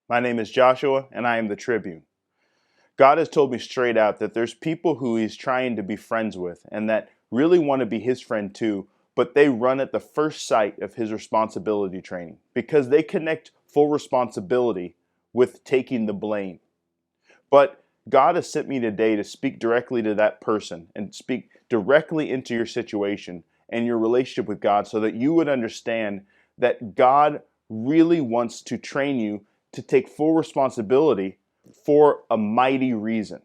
My name is Joshua, and I am the Tribune. God has told me straight out that there's people who He's trying to be friends with and that really want to be His friend too, but they run at the first sight of His responsibility training because they connect full responsibility with taking the blame. But God has sent me today to speak directly to that person and speak directly into your situation and your relationship with God so that you would understand that God really wants to train you to take full responsibility for a mighty reason.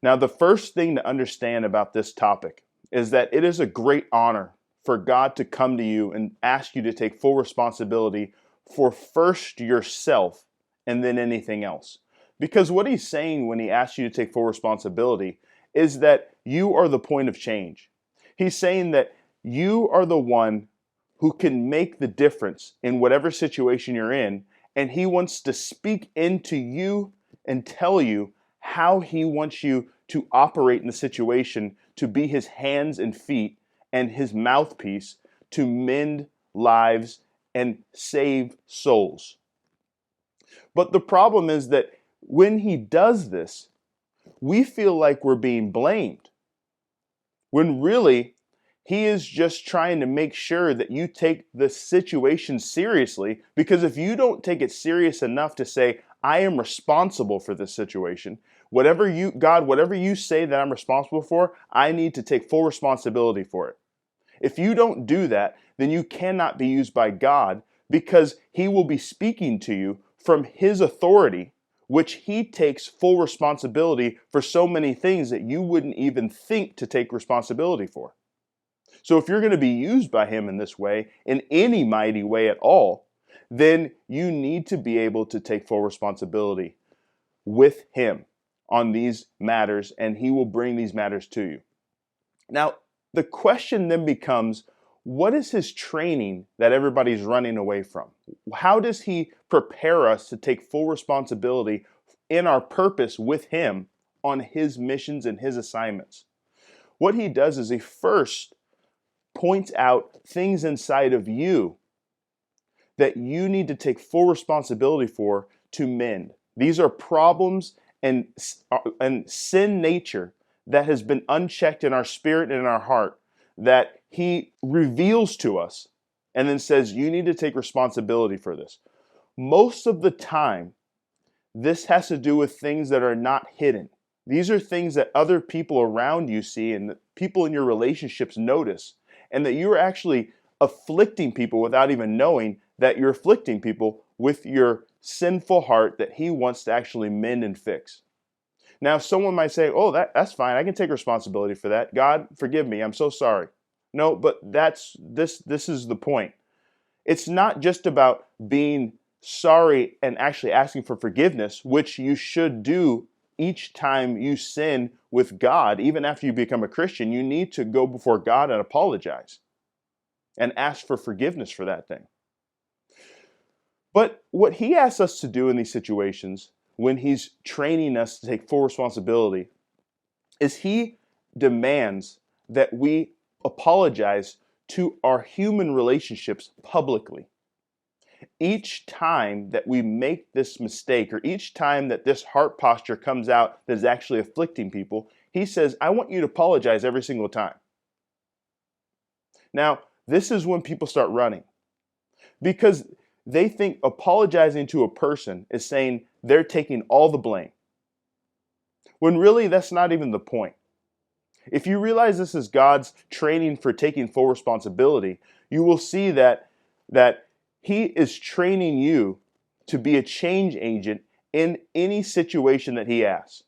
Now, the first thing to understand about this topic is that it is a great honor for God to come to you and ask you to take full responsibility for first yourself and then anything else. Because what He's saying when He asks you to take full responsibility is that you are the point of change. He's saying that you are the one who can make the difference in whatever situation you're in, and He wants to speak into you and tell you how He wants you to operate in the situation to be His hands and feet and His mouthpiece to mend lives and save souls. But the problem is that when He does this, we feel like we're being blamed, when really He is just trying to make sure that you take the situation seriously, because if you don't take it serious enough to say, I am responsible for this situation, whatever you say that I'm responsible for, I need to take full responsibility for it. If you don't do that, then you cannot be used by God, because He will be speaking to you from His authority, which He takes full responsibility for so many things that you wouldn't even think to take responsibility for. So if you're going to be used by Him in this way, in any mighty way at all, then you need to be able to take full responsibility with Him on these matters, and He will bring these matters to you. Now, the question then becomes, what is His training that everybody's running away from? How does He prepare us to take full responsibility in our purpose with Him on His missions and His assignments? What He does is He first points out things inside of you that you need to take full responsibility for to mend. These are problems and sin nature that has been unchecked in our spirit and in our heart that He reveals to us and then says, you need to take responsibility for this. Most of the time, this has to do with things that are not hidden. These are things that other people around you see and that people in your relationships notice, and that you're actually afflicting people without even knowing that you're afflicting people with your sinful heart that He wants to actually mend and fix. Now, someone might say, oh, that's fine. I can take responsibility for that. God, forgive me. I'm so sorry. No, but this is the point. It's not just about being sorry and actually asking for forgiveness, which you should do each time you sin with God. Even after you become a Christian, you need to go before God and apologize and ask for forgiveness for that thing. But what He asks us to do in these situations, when He's training us to take full responsibility, is He demands that we apologize to our human relationships publicly. Each time that we make this mistake, or each time that this heart posture comes out that is actually afflicting people, He says, I want you to apologize every single time. Now, this is when people start running, because they think apologizing to a person is saying they're taking all the blame, when really that's not even the point. If you realize this is God's training for taking full responsibility, you will see that He is training you to be a change agent in any situation that He asks.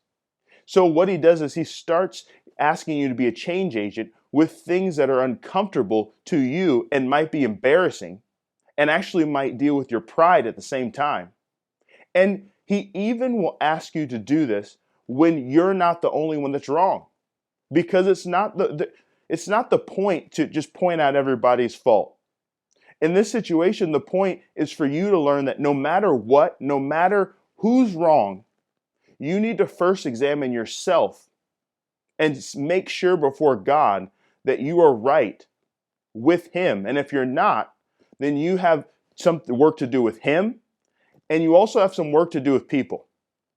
So what He does is He starts asking you to be a change agent with things that are uncomfortable to you and might be embarrassing, and actually might deal with your pride at the same time. And He even will ask you to do this when you're not the only one that's wrong. Because it's not the point to just point out everybody's fault. In this situation, the point is for you to learn that no matter what, no matter who's wrong, you need to first examine yourself and make sure before God that you are right with Him. And if you're not, then you have some work to do with Him And you also have some work to do with people.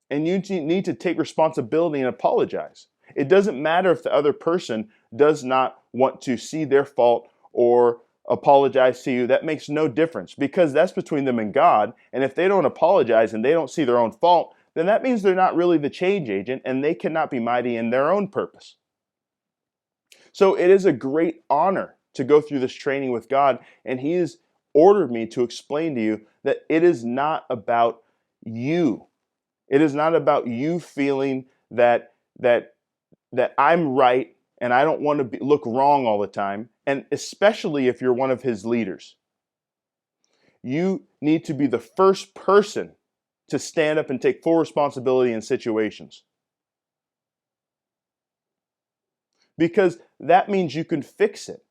And you need to take responsibility and apologize. It doesn't matter if the other person does not want to see their fault or apologize to you. That makes no difference, because that's between them and God. And if they don't apologize and they don't see their own fault, then that means they're not really the change agent and they cannot be mighty in their own purpose. So it is a great honor to go through this training with God, and He has ordered me to explain to you that it is not about you. It is not about you feeling that I'm right and I don't want to look wrong all the time, and especially if you're one of His leaders. You need to be the first person to stand up and take full responsibility in situations. Because that means you can fix it.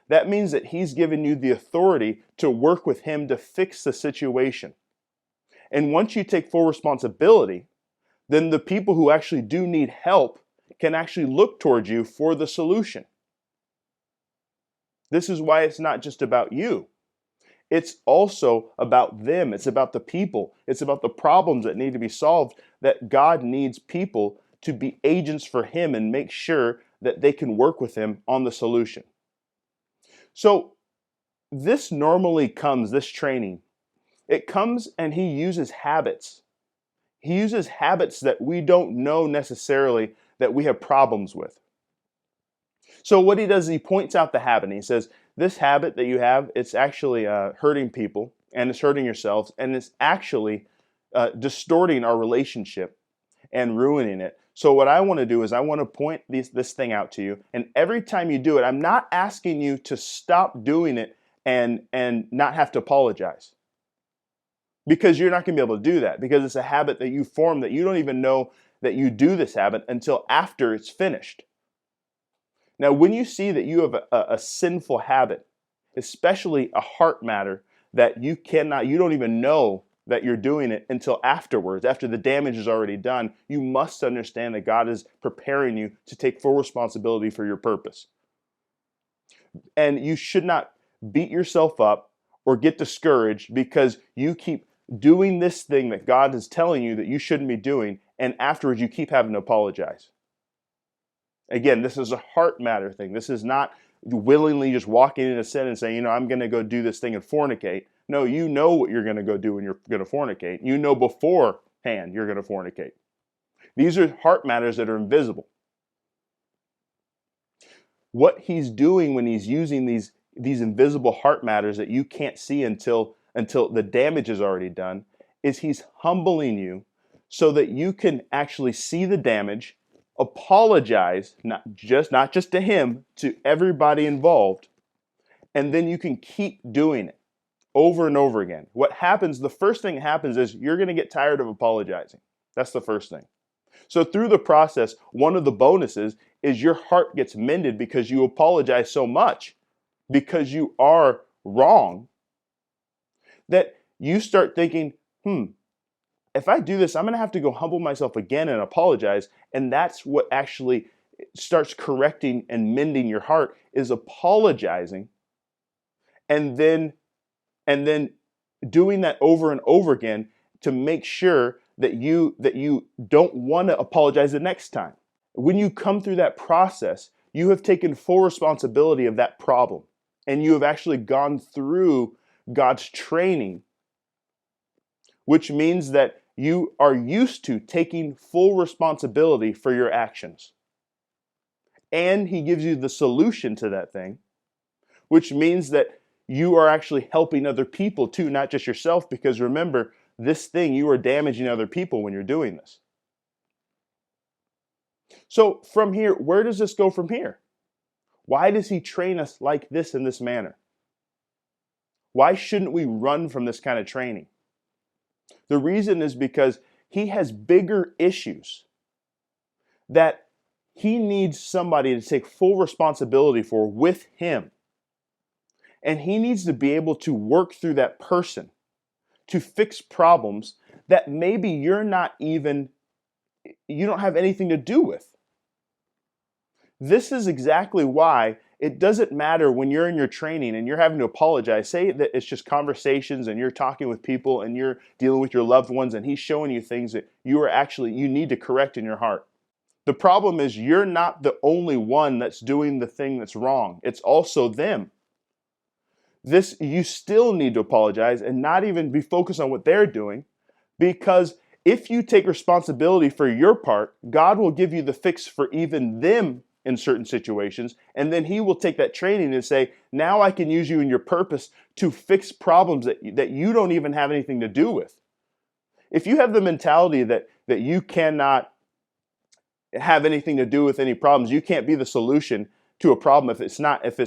That means that He's given you the authority to work with Him to fix the situation. And once you take full responsibility, then the people who actually do need help can actually look towards you for the solution. This is why it's not just about you. It's also about them. It's about the people. It's about the problems that need to be solved, that God needs people to be agents for Him and make sure that they can work with Him on the solution. So this normally comes, this training, it comes and He uses habits. He uses habits that we don't know necessarily that we have problems with. So what He does is He points out the habit and He says, this habit that you have, it's actually hurting people, and it's hurting yourselves, and it's actually distorting our relationship and ruining it. So what I want to do is I want to point this thing out to you, and every time you do it, I'm not asking you to stop doing it and not have to apologize. Because you're not going to be able to do that, because it's a habit that you form that you don't even know that you do this habit until after it's finished. Now, when you see that you have a sinful habit, especially a heart matter, that you don't even know that you're doing it until afterwards, after the damage is already done, you must understand that God is preparing you to take full responsibility for your purpose. And you should not beat yourself up or get discouraged because you keep doing this thing that God is telling you that you shouldn't be doing, and afterwards you keep having to apologize. Again, this is a heart matter thing. This is not willingly just walking into sin and saying, I'm going to go do this thing and fornicate. No, you know what you're going to go do when you're going to fornicate. You know beforehand you're going to fornicate. These are heart matters that are invisible. What He's doing when He's using these invisible heart matters that you can't see until the damage is already done is He's humbling you so that you can actually see the damage, apologize, not just to Him, to everybody involved, and then you can keep doing it over and over again. What happens, the first thing that happens is you're going to get tired of apologizing. That's the first thing. So through the process, one of the bonuses is your heart gets mended because you apologize so much, because you are wrong, that you start thinking, if I do this, I'm going to have to go humble myself again and apologize. And that's what actually starts correcting and mending your heart, is apologizing and then doing that over and over again to make sure that you don't want to apologize the next time. When you come through that process, you have taken full responsibility of that problem, and you have actually gone through God's training, which means that you are used to taking full responsibility for your actions. And He gives you the solution to that thing, which means that you are actually helping other people too, not just yourself, because remember, this thing, you are damaging other people when you're doing this. So from here, where does this go from here? Why does He train us like this in this manner? Why shouldn't we run from this kind of training? The reason is because He has bigger issues that He needs somebody to take full responsibility for with Him. And He needs to be able to work through that person to fix problems that maybe you don't have anything to do with. This is exactly why It doesn't matter when you're in your training and you're having to apologize. Say that it's just conversations and you're talking with people and you're dealing with your loved ones and he's showing you things that you need to correct in your heart. The problem is you're not the only one that's doing the thing that's wrong. It's also them. You still need to apologize and not even be focused on what they're doing, because if you take responsibility for your part, God will give you the fix for even them in certain situations, and then he will take that training and say, now I can use you in your purpose to fix problems that you don't even have anything to do with. If you have the mentality that you cannot have anything to do with any problems, you can't be the solution to a problem if it's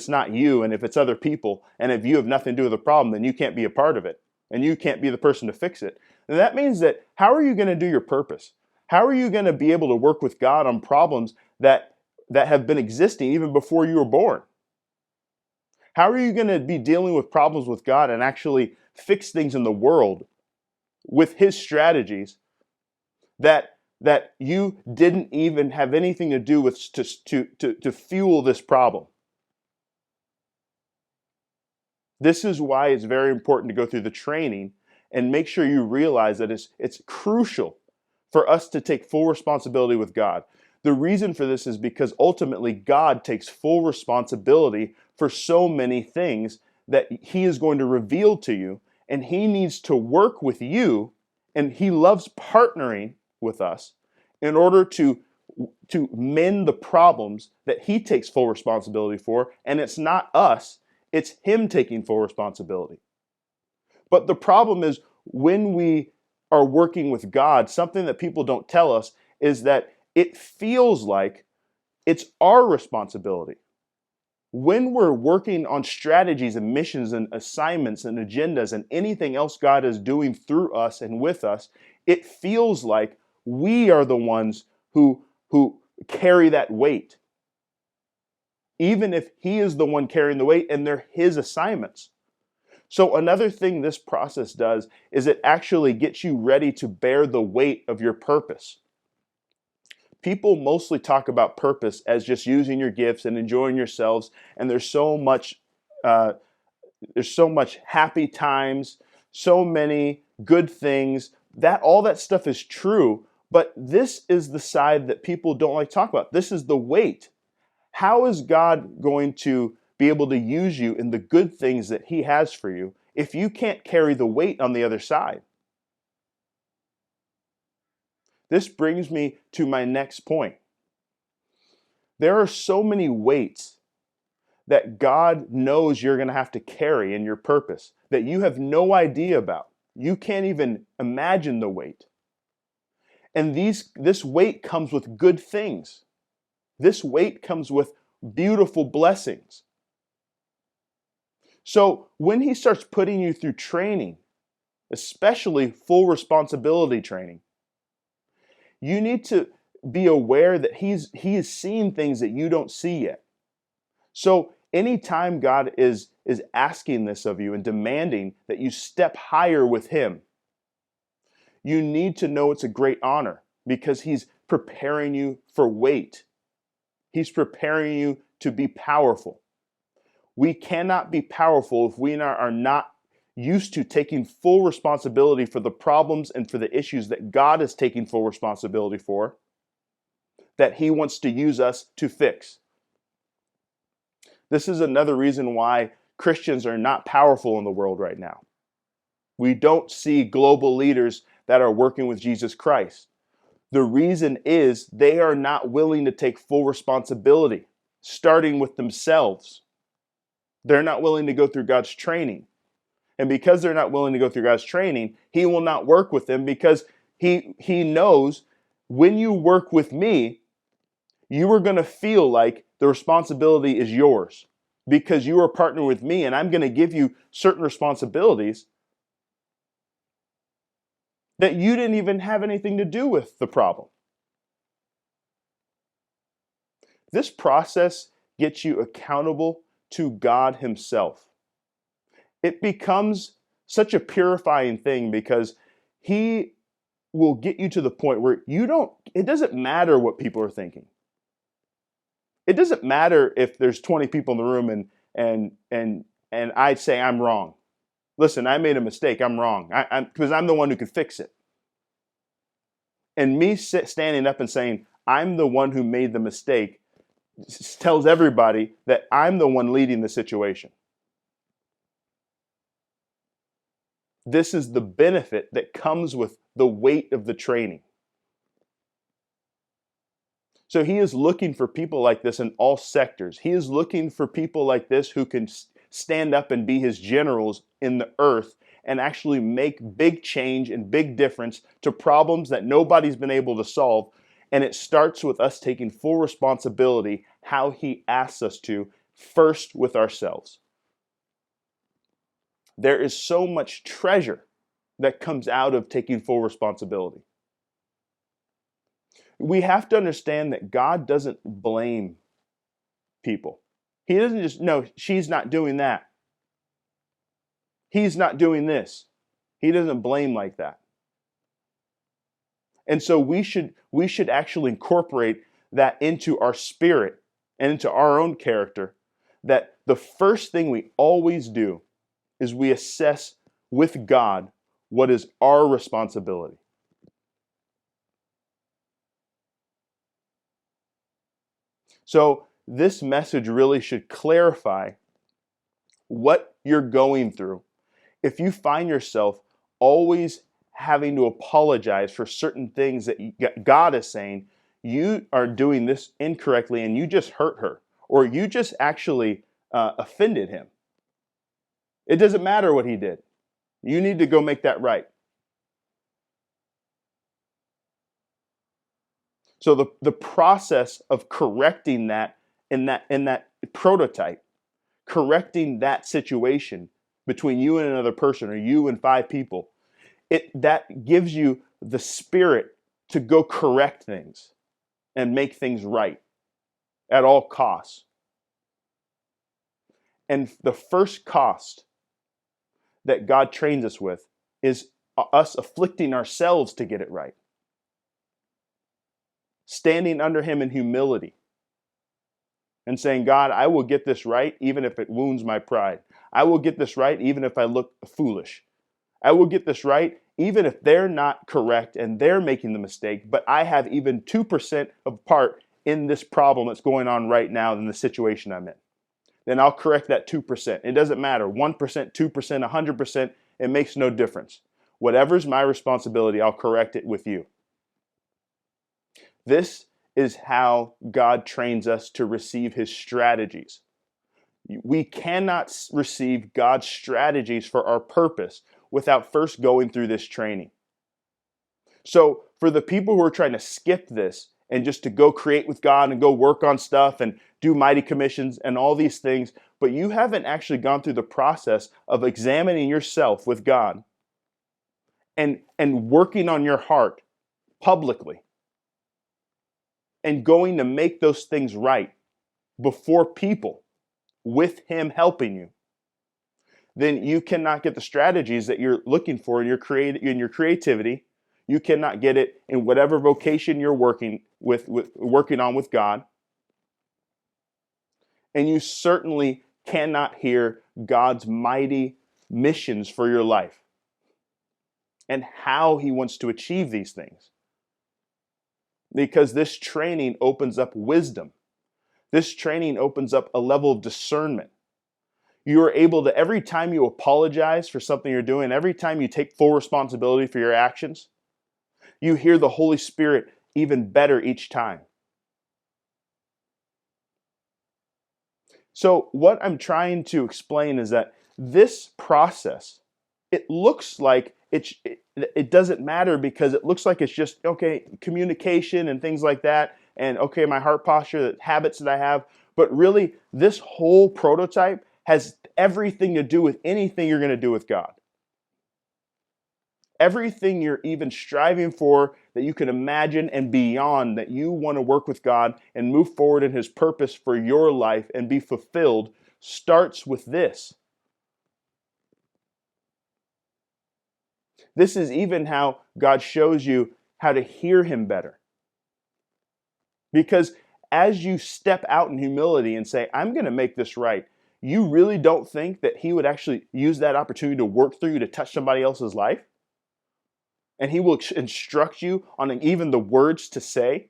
not you and if it's other people, and if you have nothing to do with the problem, then you can't be a part of it and you can't be the person to fix it. And that means that how are you going to do your purpose? How are you going to be able to work with God on problems that have been existing even before you were born? How are you going to be dealing with problems with God and actually fix things in the world with his strategies that you didn't even have anything to do with to fuel this problem? This is why it's very important to go through the training and make sure you realize that it's crucial for us to take full responsibility with God. The reason for this is because ultimately God takes full responsibility for so many things that he is going to reveal to you, and he needs to work with you, and he loves partnering with us in order to mend the problems that he takes full responsibility for. And it's not us, it's him taking full responsibility. But the problem is, when we are working with God, something that people don't tell us is that it feels like it's our responsibility. When we're working on strategies and missions and assignments and agendas and anything else God is doing through us and with us, it feels like we are the ones who carry that weight, even if he is the one carrying the weight and they're his assignments. So another thing this process does is it actually gets you ready to bear the weight of your purpose. People mostly talk about purpose as just using your gifts and enjoying yourselves, and there's so much happy times, so many good things. All that stuff is true, but this is the side that people don't like to talk about. This is the weight. How is God going to be able to use you in the good things that he has for you if you can't carry the weight on the other side? This brings me to my next point. There are so many weights that God knows you're going to have to carry in your purpose that you have no idea about. You can't even imagine the weight. And this weight comes with good things. This weight comes with beautiful blessings. So when he starts putting you through training, especially full responsibility training, you need to be aware that he is seeing things that you don't see yet. So anytime God is asking this of you and demanding that you step higher with him, you need to know it's a great honor, because he's preparing you for weight. He's preparing you to be powerful. We cannot be powerful if we are not used to taking full responsibility for the problems and for the issues that God is taking full responsibility for, that he wants to use us to fix. This is another reason why Christians are not powerful in the world right now. We don't see global leaders that are working with Jesus Christ. The reason is they are not willing to take full responsibility, starting with themselves. They're not willing to go through God's training. And because they're not willing to go through God's training, he will not work with them, because he knows when you work with me, you are going to feel like the responsibility is yours, because you are partnering with me, and I'm going to give you certain responsibilities that you didn't even have anything to do with the problem. This process gets you accountable to God himself. It becomes such a purifying thing, because he will get you to the point where it doesn't matter what people are thinking. It doesn't matter if there's 20 people in the room and I say I'm wrong. Listen, I made a mistake. I'm wrong. Because I'm the one who can fix it. And me standing up and saying I'm the one who made the mistake tells everybody that I'm the one leading the situation. This is the benefit that comes with the weight of the training. So he is looking for people like this in all sectors. He is looking for people like this who can stand up and be his generals in the earth and actually make big change and big difference to problems that nobody's been able to solve. And it starts with us taking full responsibility how he asks us to, first with ourselves. There is so much treasure that comes out of taking full responsibility. We have to understand that God doesn't blame people. He doesn't just, no, she's not doing that. He's not doing this. He doesn't blame like that. And so we should actually incorporate that into our spirit and into our own character, that the first thing we always do is we assess with God what is our responsibility. So this message really should clarify what you're going through. If you find yourself always having to apologize for certain things that God is saying, you are doing this incorrectly and you just hurt her, or you just actually offended him. It doesn't matter what he did. You need to go make that right. So the process of correcting that in that prototype, correcting that situation between you and another person, or you and 5 people, that gives you the spirit to go correct things and make things right at all costs. And the first cost that God trains us with is us afflicting ourselves to get it right. Standing under him in humility and saying, God, I will get this right even if it wounds my pride. I will get this right even if I look foolish. I will get this right even if they're not correct and they're making the mistake, but I have even 2% of part in this problem that's going on right now in the situation I'm in. Then I'll correct that 2%. It doesn't matter, 1%, 2%, 100%, it makes no difference. Whatever's my responsibility, I'll correct it with you. This is how God trains us to receive his strategies. We cannot receive God's strategies for our purpose without first going through this training. So for the people who are trying to skip this and just to go create with God and go work on stuff and do mighty commissions and all these things, but you haven't actually gone through the process of examining yourself with God and working on your heart publicly and going to make those things right before people with him helping you, then you cannot get the strategies that you're looking for in your creativity. You cannot get it in whatever vocation you're working on with God. And you certainly cannot hear God's mighty missions for your life and how he wants to achieve these things. Because this training opens up wisdom. This training opens up a level of discernment. You are able to, every time you apologize for something you're doing, every time you take full responsibility for your actions, you hear the Holy Spirit even better each time. So what I'm trying to explain is that this process, it looks like it doesn't matter because it looks like it's just, okay, communication and things like that, and okay, my heart posture, the habits that I have, but really this whole prototype has everything to do with anything you're going to do with God. Everything you're even striving for that you can imagine and beyond, that you want to work with God and move forward in his purpose for your life and be fulfilled, starts with this. This is even how God shows you how to hear him better. Because as you step out in humility and say, I'm going to make this right, you really don't think that he would actually use that opportunity to work through you to touch somebody else's life? And he will instruct you on even the words to say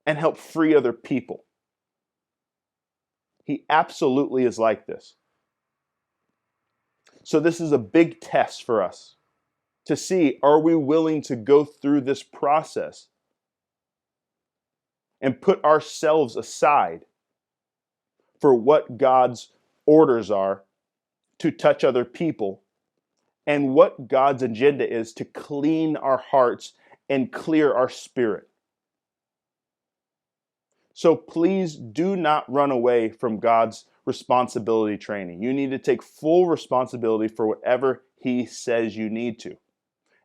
and help free other people. He absolutely is like this. So this is a big test for us to see, are we willing to go through this process and put ourselves aside for what God's orders are to touch other people and what God's agenda is to clean our hearts and clear our spirit. So please do not run away from God's responsibility training. You need to take full responsibility for whatever He says you need to.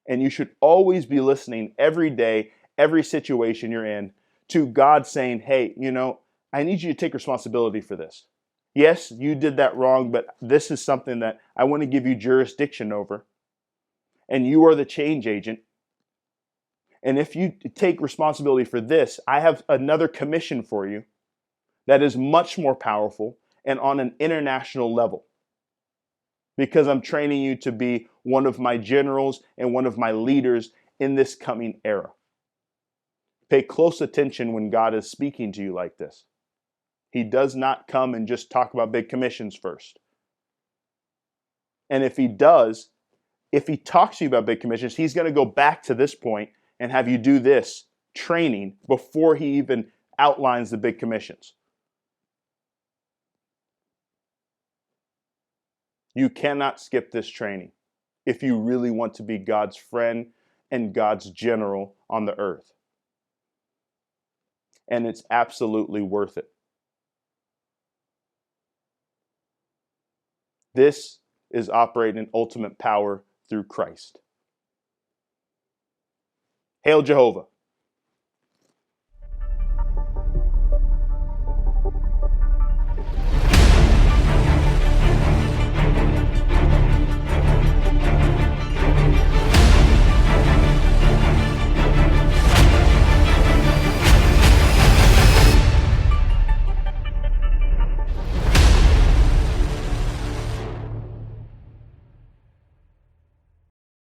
And you should always be listening every day, every situation you're in, to God saying, hey, I need you to take responsibility for this. Yes, you did that wrong, but this is something that I want to give you jurisdiction over. And you are the change agent. And if you take responsibility for this, I have another commission for you that is much more powerful and on an international level. Because I'm training you to be one of my generals and one of my leaders in this coming era. Pay close attention when God is speaking to you like this. He does not come and just talk about big commissions first. And if he does, if he talks to you about big commissions, he's going to go back to this point and have you do this training before he even outlines the big commissions. You cannot skip this training if you really want to be God's friend and God's general on the earth. And it's absolutely worth it. This is operating in ultimate power through Christ. Hail Jehovah.